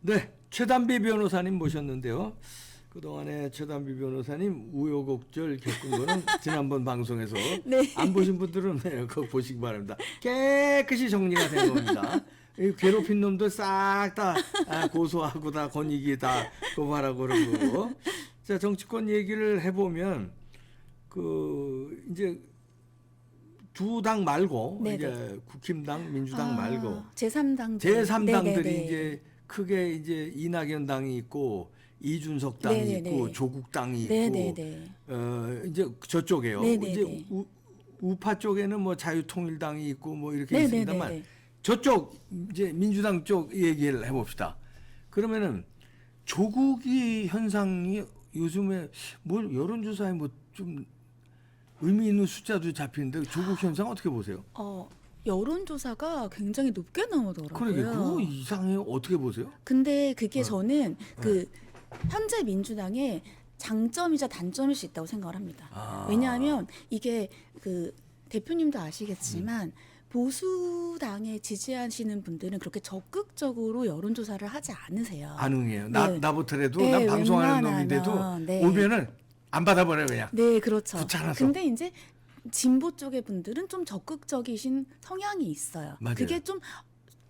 네, 최단비 변호사님 모셨는데요. 그동안에 최단비 변호사님 우여곡절 겪은 거는 지난번 방송에서 네. 안 보신 분들은 네, 그거 보시기 바랍니다. 깨끗이 정리가 된 겁니다. 이 괴롭힌 놈들 싹 다 고소하고 다 권익위 다 고발하고 그러고. 자, 정치권 얘기를 해보면 이제 두 당 말고 네네. 이제 국힘당, 민주당 말고 제3당 제3당들이 이제 크게 이제 이낙연 당이 있고 이준석 당이 네네네. 있고 조국 당이 있고 네네네. 이제 저쪽에요. 네네네. 이제 우파 쪽에는 뭐 자유통일당이 있고 뭐 이렇게 네네네. 있습니다만 저쪽 이제 민주당 쪽 얘기를 해봅시다. 그러면은 조국이 현상이 요즘에 뭘 여론조사에 뭐 좀 의미 있는 숫자도 잡히는데 조국 현상 어떻게 보세요? 여론조사가 굉장히 높게 나오더라고요. 그러게 그거 이상해요. 어떻게 보세요? 근데 그게 저는 현재 민주당의 장점이자 단점일 수 있다고 생각을 합니다. 왜냐하면 이게 대표님도 아시겠지만 보수당에 지지하시는 분들은 그렇게 적극적으로 여론조사를 하지 않으세요. 안 응해요. 네. 나부터라도 네, 난 방송하는 웬만하면, 놈인데도 네. 오면은 안 받아버려요 그냥. 네, 그렇죠. 귀찮아서. 근데 이제 진보 쪽의 분들은 좀 적극적이신 성향이 있어요. 맞아요. 그게 좀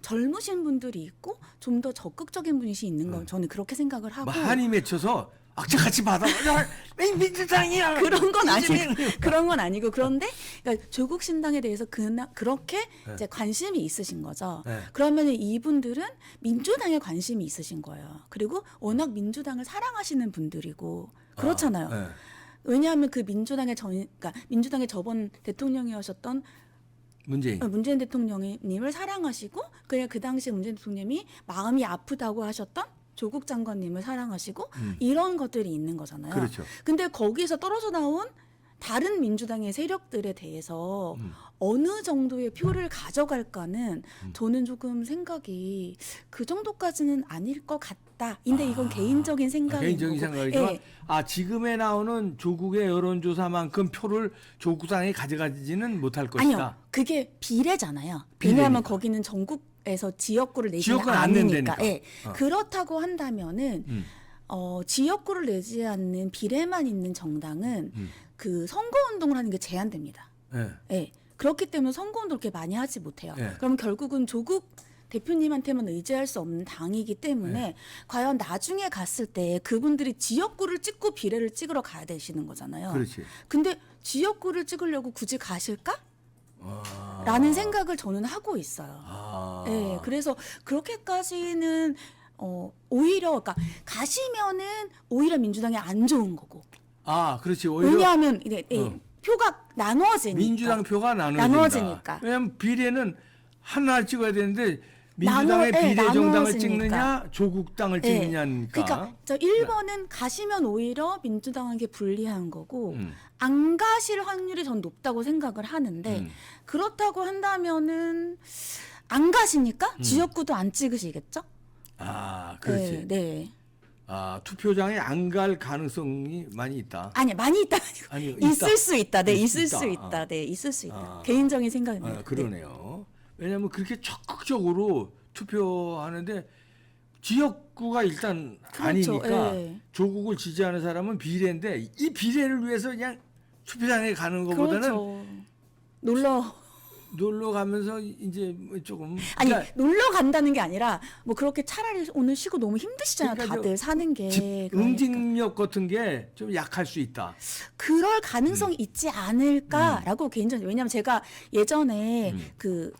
젊으신 분들이 있고 좀 더 적극적인 분이 있는 건 저는 그렇게 생각을 하고 뭐 한이 맺혀서 악착같이 받아. 야, 민주당이야. 그런 건 아니고 이재명이야. 그런 건 아니고 그런데 그러니까 조국 신당에 대해서 그렇게 네. 이제 관심이 있으신 거죠. 네. 그러면 이분들은 민주당에 관심이 있으신 거예요. 그리고 워낙 민주당을 사랑하시는 분들이고 그렇잖아요. 네. 왜냐하면 그러니까 민주당의 저번 대통령이셨던 문재인 대통령님을 사랑하시고 그냥 그 당시 문재인 대통령이 마음이 아프다고 하셨던 조국 장관님을 사랑하시고 이런 것들이 있는 거잖아요. 그렇죠. 근데 거기서 떨어져 나온 다른 민주당의 세력들에 대해서 어느 정도의 표를 가져갈까는 저는 조금 생각이 그 정도까지는 아닐 것 같다. 근데 이건 개인적인 생각인 개인적인 거고. 생각이지만 예. 지금에 나오는 조국의 여론조사만큼 표를 조국당이 가져가지는 못할 것이다. 아니요. 그게 비례잖아요. 비례니까. 왜냐하면 거기는 전국에서 지역구를 내지는 지역구는 안 않으니까. 낸다니까. 예. 그렇다고 한다면은 지역구를 내지 않는 비례만 있는 정당은 그 선거운동을 하는 게 제한됩니다. 네. 예. 그렇기 때문에 선거운동을 그렇게 많이 하지 못해요. 네. 그럼 결국은 조국 대표님한테만 의지할 수 없는 당이기 때문에 과연 나중에 갔을 때 그분들이 지역구를 찍고 비례를 찍으러 가야 되시는 거잖아요. 그렇지. 근데 지역구를 찍으려고 굳이 가실까? 라는 생각을 저는 하고 있어요. 네, 그래서 그렇게까지는 오히려 그러니까 가시면은 오히려 민주당이 안 좋은 거고. 그렇지. 오히려 왜냐하면 표가 나눠지니까. 민주당 표가 나눠지니까. 왜냐하면 비례는 하나 찍어야 되는데 민주당의 비례 정당을 나눠지니까. 찍느냐 조국당을 찍느냐니까. 그러니까 저 1번은 가시면 오히려 민주당에게 불리한 거고 안 가실 확률이 전 높다고 생각을 하는데 그렇다고 한다면은 안 가시니까 지역구도 안 찍으시겠죠? 그렇지. 네. 투표장에 안 갈 가능성이 많이 있다. 아니 많이 있다. 아니, 있을 있다. 수 있다. 네, 있을 있다. 수 있다. 네, 있을 수 있다. 개인적인 생각입니다. 그러네요. 왜냐하면 그렇게 적극적으로 투표하는데 지역구가 일단 그렇죠. 아니니까 예. 조국을 지지하는 사람은 비례인데 이 비례를 위해서 그냥 투표장에 가는 것보다는 그렇죠. 놀러 가면서 이제 뭐 조금 아니 그러니까 놀러 간다는 게 아니라 뭐 그렇게 차라리 오늘 쉬고 너무 힘드시잖아요. 그러니까 다들 사는 게. 그러니까. 응징력 같은 게 좀 약할 수 있다. 그럴 가능성이 있지 않을까라고 개인적으로 왜냐하면 제가 예전에 그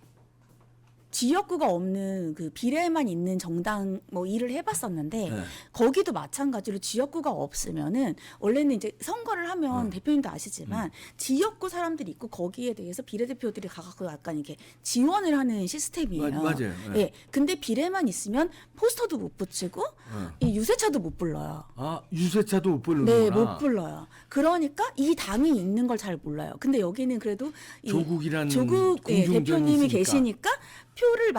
지역구가 없는 그 비례만 있는 정당 뭐 일을 해봤었는데 거기도 마찬가지로 지역구가 없으면은 원래는 이제 선거를 하면 대표님도 아시지만 지역구 사람들이 있고 거기에 대해서 비례대표들이 가갖고 약간 이렇게 지원을 하는 시스템이에요. 맞아요. 예. 근데 비례만 있으면 포스터도 못 붙이고 이 유세차도 못 불러요. 유세차도 못 부르는구나. 네, 못 불러요. 그러니까 이 당이 있는 걸 잘 몰라요. 근데 여기는 그래도 조국이라는 조국 공중전이 대표님이 있으니까. 계시니까 표를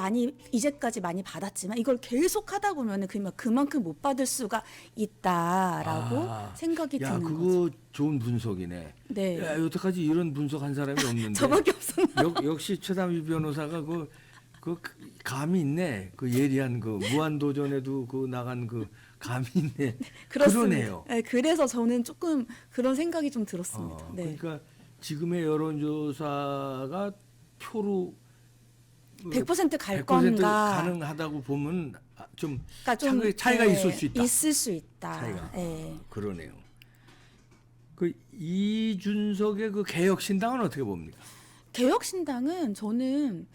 이제까지 많이 받았지만 이걸 계속 하다 보면은 그만큼 못 받을 수가 있다라고 생각이 야, 드는 그거 거죠. 좋은 분석이네. 네. 야, 여태까지 이런 분석한 사람이 없는데. 저밖에 없었나? 역시 최단비 변호사가 그 감이 있네. 그 예리한 그 무한도전에도 그 나간 그 감이 있네. 그렇습니다. 그러네요. 네, 그래서 저는 조금 그런 생각이 좀 들었습니다. 네. 그러니까 지금의 여론조사가 표로 100%갈 100% 건가? 가능하다고 보면 좀, 그러니까 좀 차이가 네, 있을 수 있다. 있을 수 있다. 차이가. 네. 그러네요. 그 이준석의 그 개혁신당은 어떻게 봅니까? 개혁신당은 저는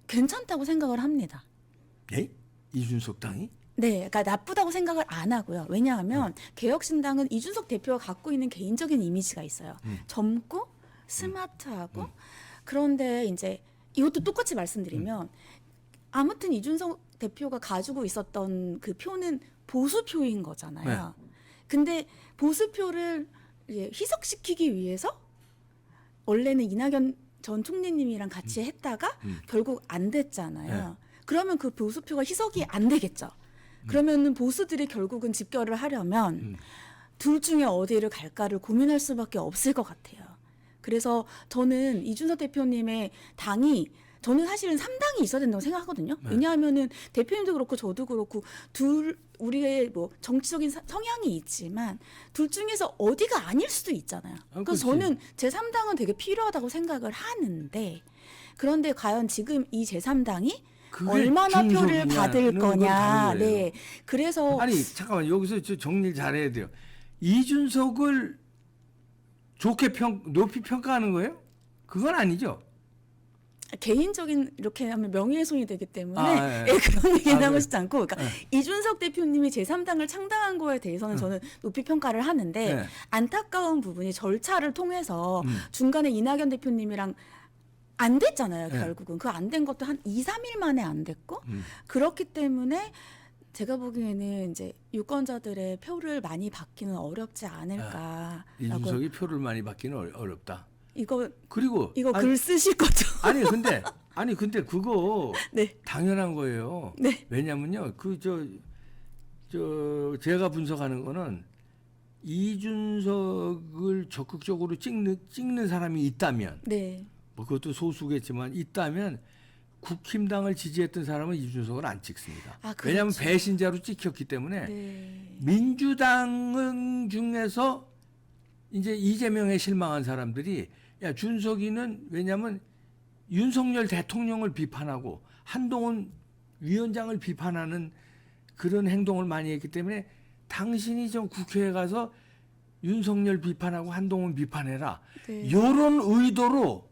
괜찮다고 생각을 합니다. 예? 이준석 당이? 네, 그러니까 나쁘다고 생각을 안 하고요. 왜냐하면 개혁신당은 이준석 대표가 갖고 있는 개인적인 이미지가 있어요. 젊고 스마트하고 그런데 이제 이것도 똑같이 말씀드리면 아무튼 이준석 대표가 가지고 있었던 그 표는 보수표인 거잖아요. 근데 보수표를 이제 희석시키기 위해서 원래는 이낙연 전 총리님이랑 같이 했다가 결국 안 됐잖아요. 그러면 그 보수표가 희석이 안 되겠죠. 그러면은 보수들이 결국은 집결을 하려면 둘 중에 어디를 갈까를 고민할 수밖에 없을 것 같아요. 그래서 저는 이준석 대표님의 당이 저는 사실은 3당이 있어야 된다고 생각하거든요. 왜냐하면은 대표님도 그렇고 저도 그렇고 우리의 뭐 정치적인 성향이 있지만 둘 중에서 어디가 아닐 수도 있잖아요. 그래서 저는 제3당은 되게 필요하다고 생각을 하는데 그런데 과연 지금 이 제3당이 얼마나 표를 받을 거냐. 네. 그래서 아니 잠깐만 여기서 정리를 잘해야 돼요. 이준석을 좋게 높이 평가하는 거예요? 그건 아니죠. 개인적인 이렇게 하면 명예훼손이 되기 때문에 예, 그런 얘기는 하고 싶지 않고 그러니까 이준석 대표님이 제3당을 창당한 거에 대해서는 저는 높이 평가를 하는데 안타까운 부분이 절차를 통해서 중간에 이낙연 대표님이랑 안 됐잖아요. 결국은 그 안 된 것도 한 2, 3일 만에 안 됐고 그렇기 때문에 제가 보기에는 이제 유권자들의 표를 많이 받기는 어렵지 않을까라고. 이준석이 표를 많이 받기는 어렵다. 이거 아니, 글 쓰실 거죠? 아니 근데 그거 네. 당연한 거예요. 네. 왜냐면요. 제가 분석하는 거는 이준석을 적극적으로 찍는 사람이 있다면 네. 뭐 그것도 소수겠지만 있다면 국힘당을 지지했던 사람은 이준석을 안 찍습니다. 그렇죠. 왜냐하면 배신자로 찍혔기 때문에 네. 민주당 중에서 이제 이재명에 실망한 사람들이 야 준석이는 왜냐하면 윤석열 대통령을 비판하고 한동훈 위원장을 비판하는 그런 행동을 많이 했기 때문에 당신이 좀 국회에 가서 윤석열 비판하고 한동훈 비판해라. 네. 이런 의도로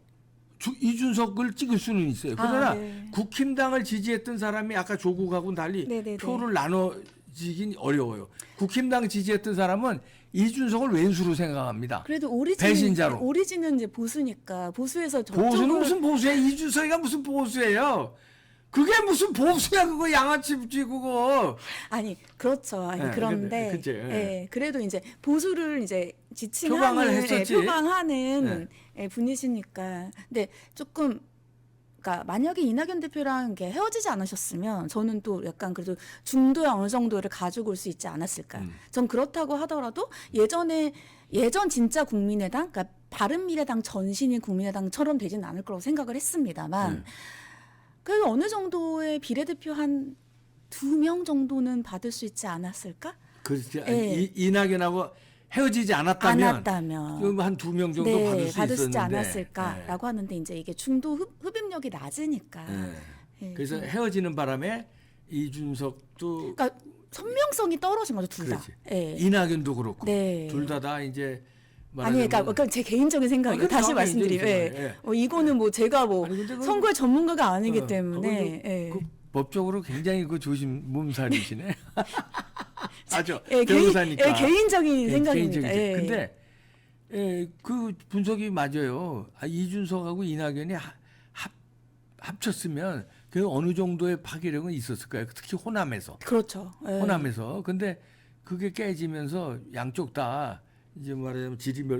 이준석을 찍을 수는 있어요. 그러나 네. 국힘당을 지지했던 사람이 아까 조국하고는 달리 네네네. 표를 나눠지긴 어려워요. 국힘당 지지했던 사람은 이준석을 왼수로 생각합니다. 그래도 배신자로. 오리진은 이제 보수니까 보수에서 보수는 무슨 보수야? 이준석이가 무슨 보수예요? 그게 무슨 보수야? 그거 양아치지 그거. 아니 그렇죠. 아니, 네, 그런데 그치, 네. 그래도 이제 보수를 이제 표방을 지칭하는 했었지. 표방하는 분이시니까. 근데 조금 그러니까 만약에 이낙연 대표랑 이렇게 헤어지지 않으셨으면 저는 또 약간 그래도 중도의 어느 정도를 가지고 올 수 있지 않았을까. 전 그렇다고 하더라도 예전 진짜 국민의당, 그러니까 바른미래당 전신인 국민의당처럼 되지는 않을 거라고 생각을 했습니다만 그래도 어느 정도의 비례대표 한 2명 정도는 받을 수 있지 않았을까? 그렇지. 네. 이낙연하고 헤어지지 않았다면 한 2명 정도 네, 받을 수 있지 있었는데. 않았을까라고 하는데 이제 이게 중도 흡입력이 낮으니까. 네, 그래서 헤어지는 바람에 이준석도 그러니까 선명성이 떨어진 거죠, 둘 다. 그렇지. 네. 이낙연도 그렇고 네. 둘 다 이제 아니, 그러니까 제 개인적인 생각이에요. 다시 말씀드리면 이거는 뭐 제가 뭐 선거의 전문가가 아니기 때문에. 그 법적으로 굉장히 그 조심 몸살이시네. 맞죠. 예, 변호사니까. 개인적인 생각입니다. 근데 그 분석이 맞아요. 이준석하고 이낙연이 합쳤으면 그 어느 정도의 파괴력은 있었을 거예요. 특히 호남에서. 그렇죠. 호남에서. 근데 그게 깨지면서 양쪽 다 이제 말하자면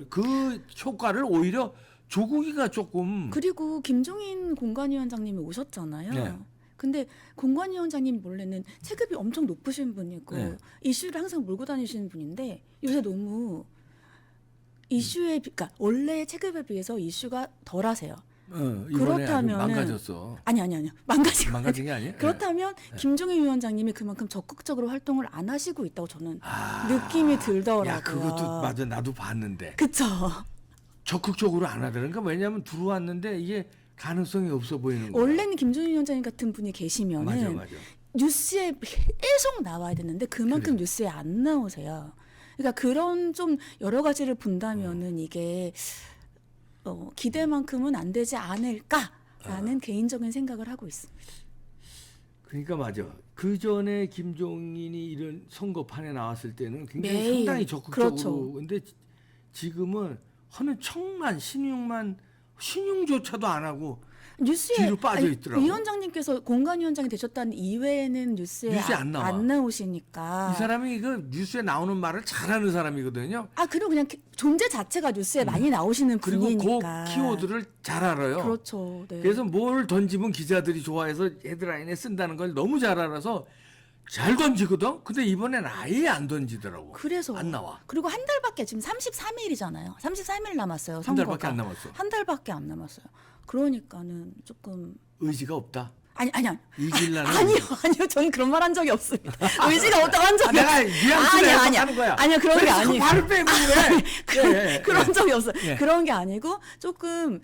그 효과를 오히려 조국이가 조금. 그리고 김종인 공관위원장님이 오셨잖아요. 네. 근데 공관위원장님 원래는 체급이 엄청 높으신 분이고 이슈를 항상 몰고 다니시는 분인데 요새 너무 그러니까 원래 체급에 비해서 이슈가 덜하세요. 이번에 아주 그렇다면은- 망가졌어. 아니요. 망가진 게 아니에요? 그렇다면 김종인 위원장님이 그만큼 적극적으로 활동을 안 하시고 있다고 저는 느낌이 들더라고요. 야, 그것도 맞아. 나도 봤는데. 그쵸. 적극적으로 안 하더라고요. 그러니까 왜냐하면 들어왔는데 이게 가능성이 없어 보이는 거야. 원래는 김종인 위원장님 같은 분이 계시면은 맞아. 뉴스에 계속 나와야 되는데 그만큼 뉴스에 안 나오세요. 그러니까 그런 좀 여러 가지를 본다면은 이게 기대만큼은 안 되지 않을까라는 개인적인 생각을 하고 있습니다. 그러니까 맞아. 그 전에 김종인이 이런 선거판에 나왔을 때는 굉장히 매일. 상당히 적극적으로. 그렇죠. 근데 지금은 하는 척만 신용조차도 안 하고 뉴스에 뒤로 빠져 있더라고. 위원장님께서 공관위원장이 되셨다는 이외에는 뉴스에 안 나와. 안 나오시니까. 이 사람이 그 뉴스에 나오는 말을 잘하는 사람이거든요. 그리고 그냥 존재 자체가 뉴스에 많이 나오시는 그리고 분이니까. 그 키워드를 잘 알아요. 그렇죠. 네. 그래서 뭘 던지면 기자들이 좋아해서 헤드라인에 쓴다는 걸 너무 잘 알아서 잘 던지거든. 근데 이번엔 아예 안 던지더라고. 그래서 안 나와. 그리고 한 달밖에 지금 33일이잖아요. 33일 남았어요. 한 선거가. 달밖에 안 남았어. 한 달밖에 안 남았어요. 그러니까는 조금 의지가 없다. 아니요. 이길라는 아니요. 저는 그런 말 한 적이 없습니다. 의지가 없다고 한 적이 내가 뉘앙스를 해서 하는 거야. 아니요, 그런 게 왜 자꾸 아니에요. 말을 빼고 그래. 그런 적이 없어요. 예. 그런 게 아니고 조금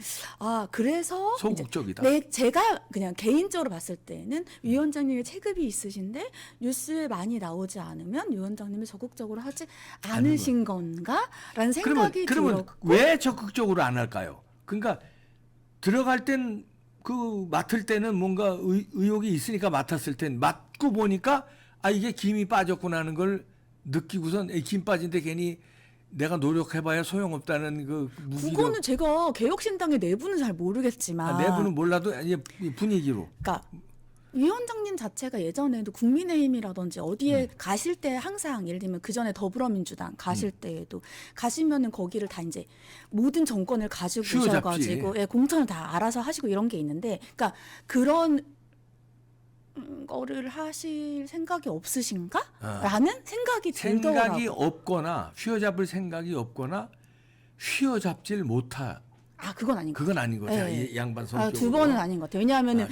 그래서 소극적이다. 제가 그냥 개인적으로 봤을 때는 위원장님의 체급이 있으신데 뉴스에 많이 나오지 않으면 위원장님이 적극적으로 하지 않으신 건가라는 생각이 그러면 들었고. 왜 적극적으로 안 할까요? 그러니까 들어갈 땐 그 맡을 때는 뭔가 의욕이 있으니까 맡았을 땐 맡고 보니까 이게 김이 빠졌구나 하는 걸 느끼고선 김 빠진데 괜히 내가 노력해봐야 소용없다는 그 무기로. 그거는 제가 개혁신당의 내부는 잘 모르겠지만 내부는 몰라도 이제 분위기로. 그러니까 위원장님 자체가 예전에도 국민의힘이라든지 어디에 가실 때 항상 예를 들면 그 전에 더불어민주당 가실 때에도 가시면은 거기를 다 이제 모든 정권을 가지고 휘어잡지. 오셔가지고 공천을 다 알아서 하시고 이런 게 있는데, 그러니까 그런 거를 하실 생각이 없으신가?라는 생각이 들더라고요. 생각이 없거나 휘어잡을 생각이 없거나 휘어잡질 못하. 그건 아닌 것 그건 아닌 것 같아요. 네. 이 양반 성격으로. 두 번은 아닌 것 같아요. 왜냐하면은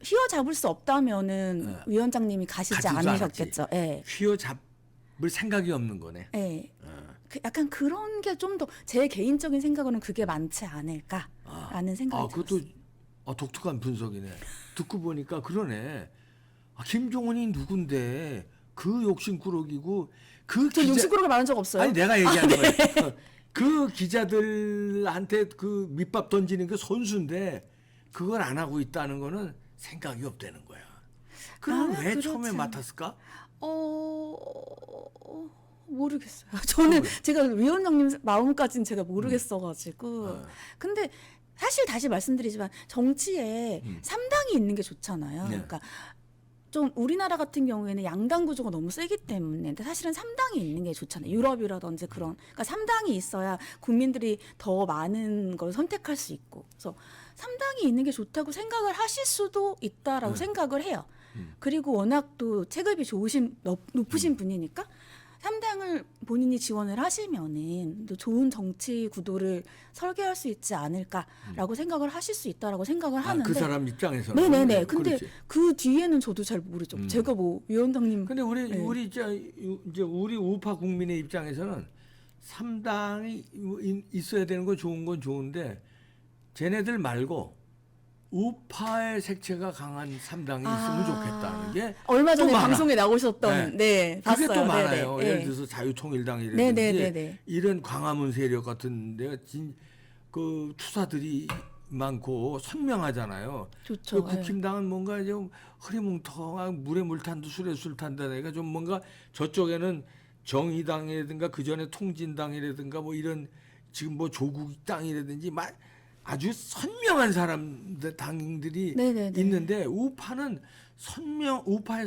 휘어잡을 수 없다면은 위원장님이 가시지 가지도 않으셨겠죠. 예. 휘어잡을 생각이 없는 거네. 예. 약간 그런 게 좀 더 제 개인적인 생각으로는 그게 많지 않을까라는 생각이 그것도 들었어요. 독특한 분석이네. 듣고 보니까 그러네. 김종은이 누군데 그 욕심꾸러기고 저 욕심꾸러기 말한 적 없어요. 아니 내가 얘기하는 거예요. 그 기자들한테 그 밑밥 던지는 게 선수인데 그걸 안 하고 있다는 거는 생각이 없다는 거야. 그럼 왜 그렇지. 처음에 맡았을까? 모르겠어요. 저는 제가 위원장님 마음까지는 제가 모르겠어가지고. 근데 사실 다시 말씀드리지만 정치에 3당이 있는 게 좋잖아요. 네. 그러니까 좀 우리나라 같은 경우에는 양당 구조가 너무 세기 때문에 근데 사실은 3당이 있는 게 좋잖아요. 유럽이라든지 그런. 그러니까 3당이 있어야 국민들이 더 많은 걸 선택할 수 있고. 그래서 3당이 있는 게 좋다고 생각을 하실 수도 있다라고 생각을 해요. 그리고 워낙 또 체급이 높으신 분이니까 3당을 본인이 지원을 하시면은 또 좋은 정치 구도를 설계할 수 있지 않을까라고 생각을 하실 수 있다라고 생각을 하는데. 그 사람 입장에서는. 네네네. 근데 그렇지. 그 뒤에는 저도 잘 모르죠. 제가 뭐 위원장님. 근데 우리 이제 우리 우파 국민의 입장에서는 3당이 있어야 되는 건 좋은데 쟤네들 말고 우파의 색채가 강한 3당이 있으면 좋겠다는 게 얼마 전에 또 많아. 방송에 나오셨던 그게 봤어요. 또 많아요. 네네. 예를 들어서 자유통일당이라든지 네네네네. 이런 광화문 세력 같은 데가 그 투사들이 많고 선명하잖아요. 좋죠. 그 국힘당은 뭔가 좀 흐리뭉텅하고 물에 물 탄 듯 술에 술 탄다. 내가 좀 뭔가 저쪽에는 정의당이라든가 그 전에 통진당이라든가 뭐 이런 지금 뭐 조국당이라든지 아주 선명한 사람들 당들이 네네네. 있는데 우파의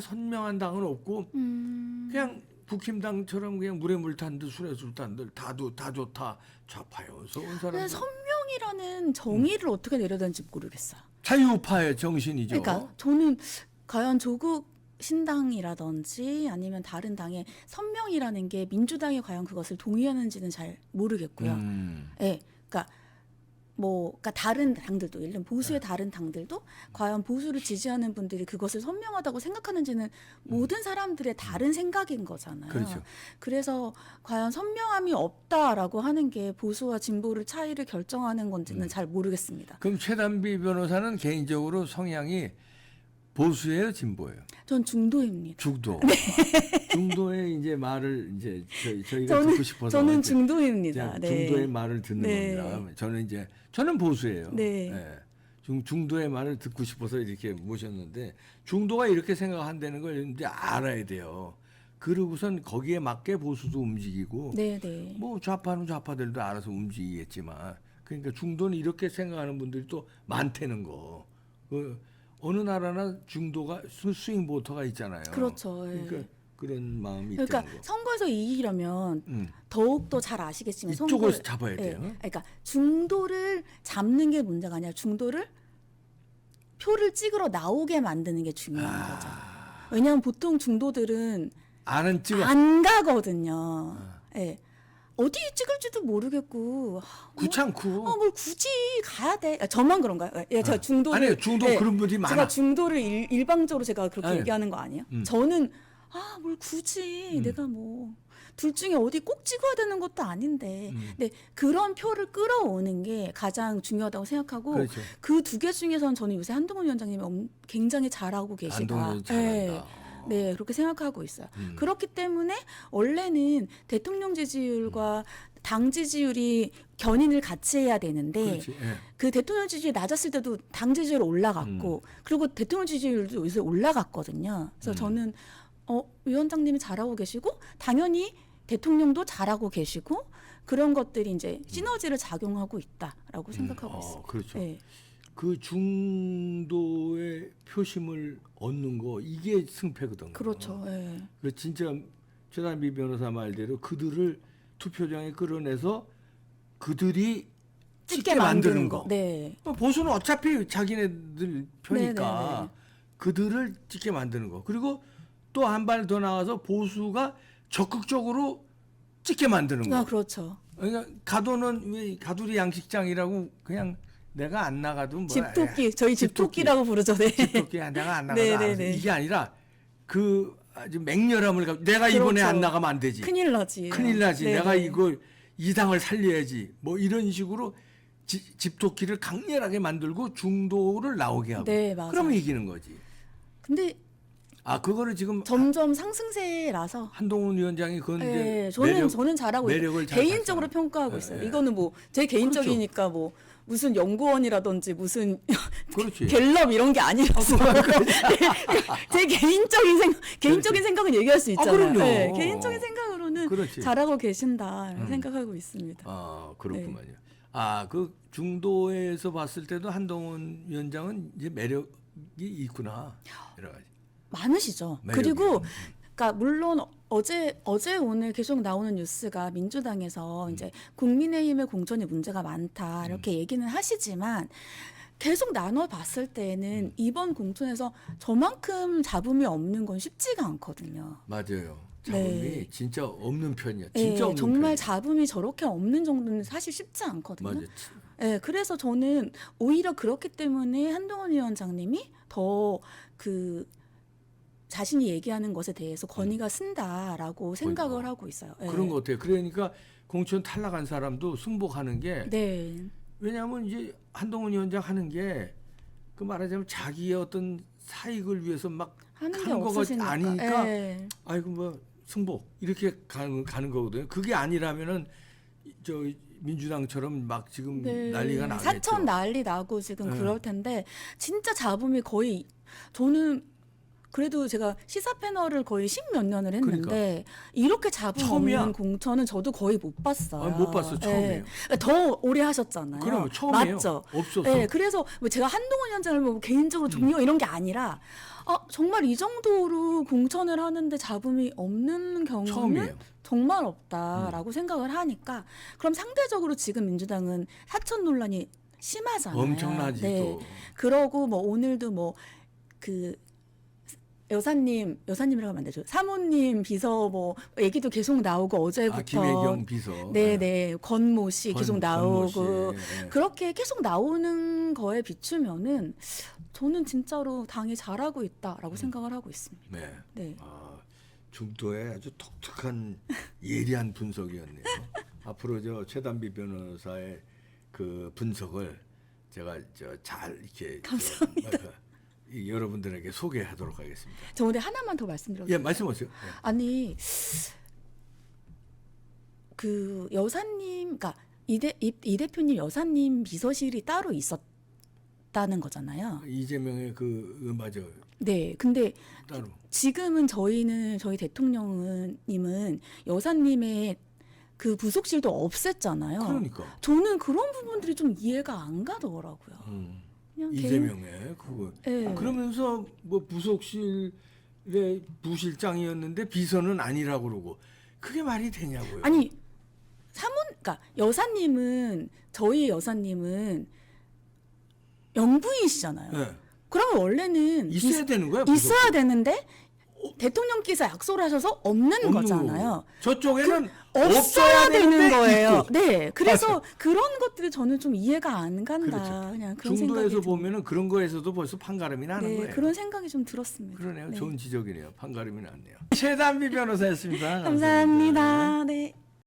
선명한 당은 없고 그냥 국힘당처럼 그냥 물에 물 탄 듯 술에 술 탄 듯 다 좋다 좌파여서 온 근데 사람들. 선명이라는 정의를 어떻게 내려야 되는지 모르겠어요. 자유우파의 정신이죠. 그러니까 저는 과연 조국 신당이라든지 아니면 다른 당의 선명이라는 게 민주당이 과연 그것을 동의하는지는 잘 모르겠고요. 네, 그러니까 그러니까 다른 당들도, 예를 들면 보수의 다른 당들도 과연 보수를 지지하는 분들이 그것을 선명하다고 생각하는지는 모든 사람들의 다른 생각인 거잖아요. 그렇죠. 그래서 과연 선명함이 없다라고 하는 게 보수와 진보를 차이를 결정하는 건지는 잘 모르겠습니다. 그럼 최단비 변호사는 개인적으로 성향이 보수예요, 진보예요? 전 중도입니다. 중도. 중도의 이제 말을 이제 저희가 저는- 듣고 싶어서 저는 이제 중도입니다. 그냥 네. 중도의 말을 듣는 네. 겁니다. 저는 보수예요. 네. 예. 중도의 말을 듣고 싶어서 이렇게 모셨는데 중도가 이렇게 생각한다는 걸 이제 알아야 돼요. 그러고선 거기에 맞게 보수도 움직이고 네, 네. 뭐 좌파는 좌파들도 알아서 움직이겠지만 그러니까 중도는 이렇게 생각하는 분들이 또 많다는 거. 어느 나라나 중도가 스윙 보터가 있잖아요. 그렇죠. 예. 그러니까 그런 마음이 그러니까 있다는 거. 선거에서 이기려면 더욱 더 잘 아시겠지만 이쪽을 선거를- 잡아야 돼요. 그러니까 중도를 잡는 게 문제가 아니라 중도를 표를 찍으러 나오게 만드는 게 중요한 거죠. 왜냐하면 보통 중도들은 아는 찍어 안 가거든요. 예. 어디 찍을지도 모르겠고 귀찮고. 뭘 굳이 가야 돼? 저만 그런가요? 예, 제가 중도를 아니요, 중도 예, 그런 분들이 많아. 제가 중도를 일방적으로 제가 그렇게 아니, 얘기하는 거 아니에요? 저는 뭘 굳이 내가 뭐 둘 중에 어디 꼭 찍어야 되는 것도 아닌데, 근데 그런 표를 끌어오는 게 가장 중요하다고 생각하고 그렇죠. 그 두 개 중에서는 저는 요새 한동훈 위원장님이 굉장히 잘하고 계시다. 안동은 잘한다. 네, 그렇게 생각하고 있어요. 그렇기 때문에 원래는 대통령 지지율과 당 지지율이 견인을 같이 해야 되는데 그렇지. 예. 그 대통령 지지율이 낮았을 때도 당 지지율 올라갔고 그리고 대통령 지지율도 요새 올라갔거든요. 그래서 저는 위원장님이 잘하고 계시고 당연히 대통령도 잘하고 계시고 그런 것들이 이제 시너지를 작용하고 있다라고 생각하고 있습니다. 그렇죠. 네. 그 중도의 표심을 얻는 거 이게 승패거든요. 그렇죠. 예. 그 진짜 최단비 변호사 말대로 그들을 투표장에 끌어내서 그들이 찍게 만드는 거. 네. 보수는 어차피 자기네들 편이까 네네네. 그들을 찍게 만드는 거. 그리고 또 한 발 더 나가서 보수가 적극적으로 찍게 만드는 거. 그렇죠. 그러니까 가도는 왜 가두리 양식장이라고 그냥 내가 안 나가도 뭐 집토끼, 저희 집토끼라고 부르죠. 네. 집토끼 내가 안 나가도 네네네. 알아서. 이게 아니라 그 아주 맹렬함을 내가 이번에 그렇죠. 안 나가면 안 되지. 큰일 나지. 큰일 나지. 네네. 내가 이거 이 당을 살려야지. 뭐 이런 식으로 집토끼를 강렬하게 만들고 중도를 나오게 하고. 네, 맞아요. 그러면 이기는 거지. 근데 그거를 지금 점점 상승세라서 한동훈 위원장이 그건 네, 이제 저는 잘하고 매력을 있어요. 잘 개인적으로 봤잖아요. 평가하고 네, 있어요. 네. 이거는 뭐 제 개인적이니까 뭐 무슨 연구원이라든지 무슨 그렇지. 갤럽 이런 게 아니라서 제 개인적인 생각은 얘기할 수 있잖아요. 그럼요. 네, 개인적인 생각으로는 그렇지. 잘하고 계신다 생각하고 있습니다. 그렇구만요. 네. 그 중도에서 봤을 때도 한동훈 위원장은 이제 매력이 있구나. 여러 가지. 많으시죠. 매력이. 그리고 그러니까 물론 어제 오늘 계속 나오는 뉴스가 민주당에서 이제 국민의힘의 공천이 문제가 많다 이렇게 얘기는 하시지만 계속 나눠 봤을 때는 이번 공천에서 저만큼 잡음이 없는 건 쉽지가 않거든요. 맞아요. 잡음이 네. 진짜 없는 편이야. 네, 진짜 없는 정말 편이야. 잡음이 저렇게 없는 정도는 사실 쉽지 않거든요. 맞아. 네, 그래서 저는 오히려 그렇기 때문에 한동훈 위원장님이 더 그 자신이 얘기하는 것에 대해서 권위가 쓴다라고 생각을 하고 있어요. 네. 그런 것 같아요. 그러니까 공천 탈락한 사람도 승복하는 게 네. 왜냐하면 이제 한동훈 위원장 하는 게 그 말하자면 자기의 어떤 사익을 위해서 막 하는 게 하는 거가 없으시니까. 아니니까 네. 아이고 뭐 승복 이렇게 가는 거거든요. 그게 아니라면은 저 민주당처럼 막 지금 네. 난리가 나겠죠. 사천 난리 나고 지금 네. 그럴 텐데 진짜 잡음이 거의 저는 그래도 제가 시사 패널을 거의 10몇 년을 했는데 이렇게 잡음 처음이야. 없는 공천은 저도 거의 못 봤어요. 못 봤어. 처음이에요. 네. 더 오래 하셨잖아요. 그러면 처음이에요. 맞죠? 없었어. 네, 그래서 뭐 제가 한동훈 위원장을 뭐 개인적으로 존경 이런 게 아니라 정말 이 정도로 공천을 하는데 잡음이 없는 경우는 처음이에요. 정말 없다라고 생각을 하니까 그럼 상대적으로 지금 민주당은 사천 논란이 심하잖아요. 엄청나지 네. 또. 그러고 뭐 오늘도 뭐 그 여사님이라고 하면 안 되죠. 사모님 비서 뭐 얘기도 계속 나오고 어제부터 김혜경 비서. 네네 권모 씨 계속 나오고 권모 씨. 예. 그렇게 계속 나오는 거에 비추면은 저는 진짜로 당이 잘하고 있다라고 생각을 하고 있습니다. 네. 네. 아, 중도의 아주 독특한 예리한 분석이었네요. 앞으로 저 최단비 변호사의 그 분석을 제가 잘 이렇게 감사합니다. 여러분들에게 소개하도록 하겠습니다. 저 오늘 하나만 더 말씀드려도 예, 될까요? 말씀하세요. 예. 아니 그 여사님, 그러니까 이 대표님 여사님 비서실이 따로 있었다는 거잖아요. 이재명의 맞아 네, 근데 따로. 지금은 저희 대통령님은 여사님의 그 부속실도 없앴잖아요. 그러니까. 저는 그런 부분들이 좀 이해가 안 가더라고요. 그냥 이재명의 그거. 네. 그러면서 뭐 부속실의 부실장이었는데 비서는 아니라고 그러고 그게 말이 되냐고요. 아니 그러니까 저희 여사님은 영부인이시잖아요. 네. 그러면 원래는 있어야 되는 거야. 있어야 되는데 대통령께서 약속을 하셔서 없는 거잖아요. 저쪽에는 없어야 되는 되는데 거예요. 있고. 네, 그래서 그런 것들이 저는 좀 이해가 안 간다. 그렇죠. 그냥 그런 중도에서 생각이 보면은 그런 거에서도 벌써 판가름이 나는 네, 거예요. 그런 생각이 좀 들었습니다. 그러네요. 네. 좋은 지적이네요. 판가름이 났네요. 최단비 변호사였습니다. 감사합니다. 네.